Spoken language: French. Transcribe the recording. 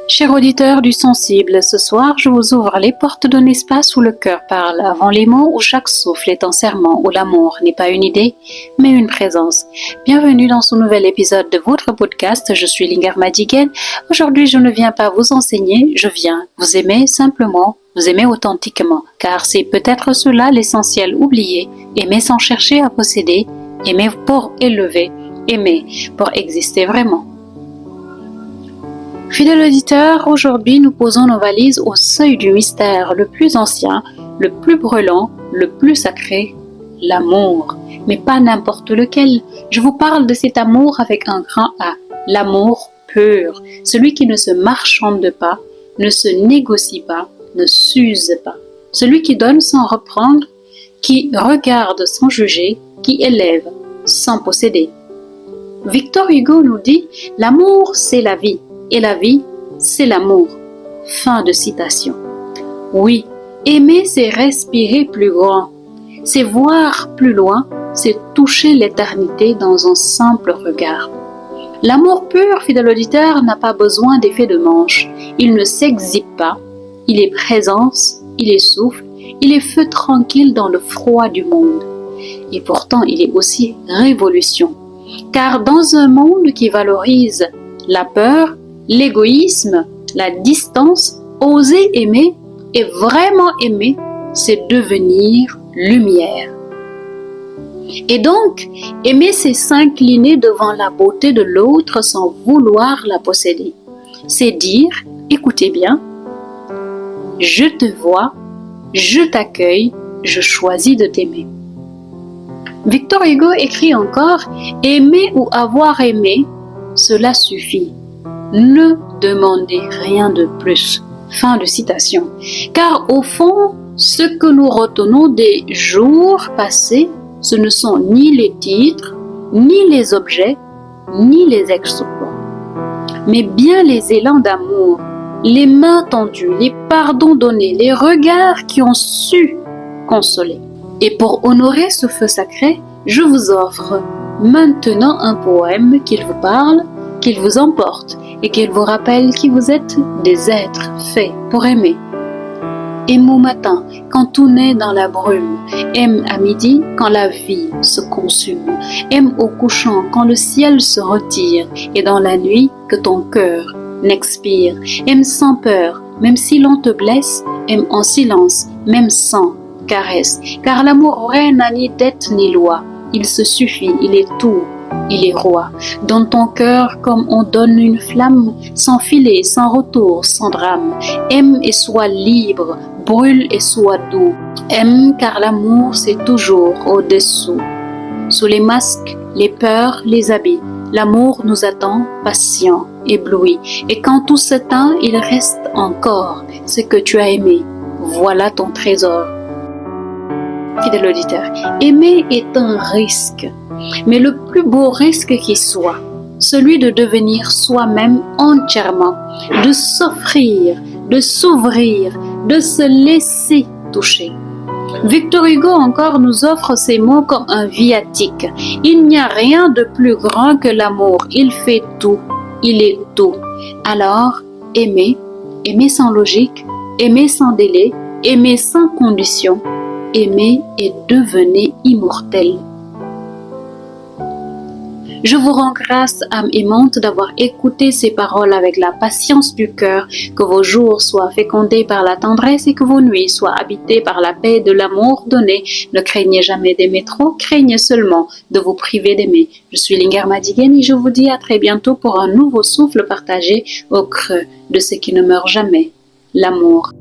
Chers auditeurs du Sensible, ce soir, je vous ouvre les portes d'un espace où le cœur parle avant les mots, où chaque souffle est un serment, où l'amour n'est pas une idée, mais une présence. Bienvenue dans ce nouvel épisode de votre podcast. Je suis Lingar Madigan. Aujourd'hui, je ne viens pas vous enseigner, je viens vous aimer simplement, vous aimer authentiquement, car c'est peut-être cela l'essentiel oublié. Aimer sans chercher à posséder, aimer pour élever, aimer pour exister vraiment. Fidèles auditeurs, aujourd'hui nous posons nos valises au seuil du mystère le plus ancien, le plus brûlant, le plus sacré, l'amour. Mais pas n'importe lequel. Je vous parle de cet amour avec un grand A, l'amour pur, celui qui ne se marchande pas, ne se négocie pas, ne s'use pas. Celui qui donne sans reprendre, qui regarde sans juger, qui élève sans posséder. Victor Hugo nous dit « L'amour, c'est la vie. Et la vie, c'est l'amour. » Fin de citation. Oui, aimer, c'est respirer plus grand, c'est voir plus loin, c'est toucher l'éternité dans un simple regard. L'amour pur, fidèle auditeur, n'a pas besoin d'effet de manche. Il ne s'exhibe pas. Il est présence, il est souffle, il est feu tranquille dans le froid du monde. Et pourtant, il est aussi révolution. Car dans un monde qui valorise la peur, l'égoïsme, la distance, oser aimer et vraiment aimer, c'est devenir lumière. Et donc, aimer, c'est s'incliner devant la beauté de l'autre sans vouloir la posséder. C'est dire, écoutez bien, je te vois, je t'accueille, je choisis de t'aimer. Victor Hugo écrit encore, aimer ou avoir aimé, cela suffit. Ne demandez rien de plus. Fin de citation. Car au fond, ce que nous retenons des jours passés, ce ne sont ni les titres, ni les objets, ni les exploits, mais bien les élans d'amour, les mains tendues, les pardons donnés, les regards qui ont su consoler. Et pour honorer ce feu sacré, je vous offre maintenant un poème qu'il vous parle, qu'il vous emporte et qu'il vous rappelle qui vous êtes, des êtres faits pour aimer. Aime au matin quand tout naît dans la brume, aime à midi quand la vie se consume, aime au couchant quand le ciel se retire et dans la nuit que ton cœur n'expire. Aime sans peur, même si l'on te blesse, aime en silence, même sans caresse, car l'amour vrai n'a ni dette ni loi, il se suffit, il est tout. Il est roi. Donne ton cœur comme on donne une flamme, sans filet, sans retour, sans drame. Aime et sois libre, brûle et sois doux. Aime car l'amour c'est toujours au-dessous. Sous les masques, les peurs, les habits, l'amour nous attend, patient, ébloui. Et quand tout s'éteint, il reste encore ce que tu as aimé. Voilà ton trésor. Fidèle auditeur, aimer est un risque. Mais le plus beau risque qui soit, celui de devenir soi-même entièrement, de s'offrir, de s'ouvrir, de se laisser toucher. Victor Hugo encore nous offre ces mots comme un viatique. Il n'y a rien de plus grand que l'amour. Il fait tout, il est tout. Alors, aimez, aimez sans logique, aimez sans délai, aimez sans condition, aimez et devenez immortel. Je vous rends grâce, âme aimante, d'avoir écouté ces paroles avec la patience du cœur, que vos jours soient fécondés par la tendresse et que vos nuits soient habitées par la paix de l'amour donné. Ne craignez jamais d'aimer trop, craignez seulement de vous priver d'aimer. Je suis Lingar Madigan et je vous dis à très bientôt pour un nouveau souffle partagé au creux de ce qui ne meurt jamais, l'amour.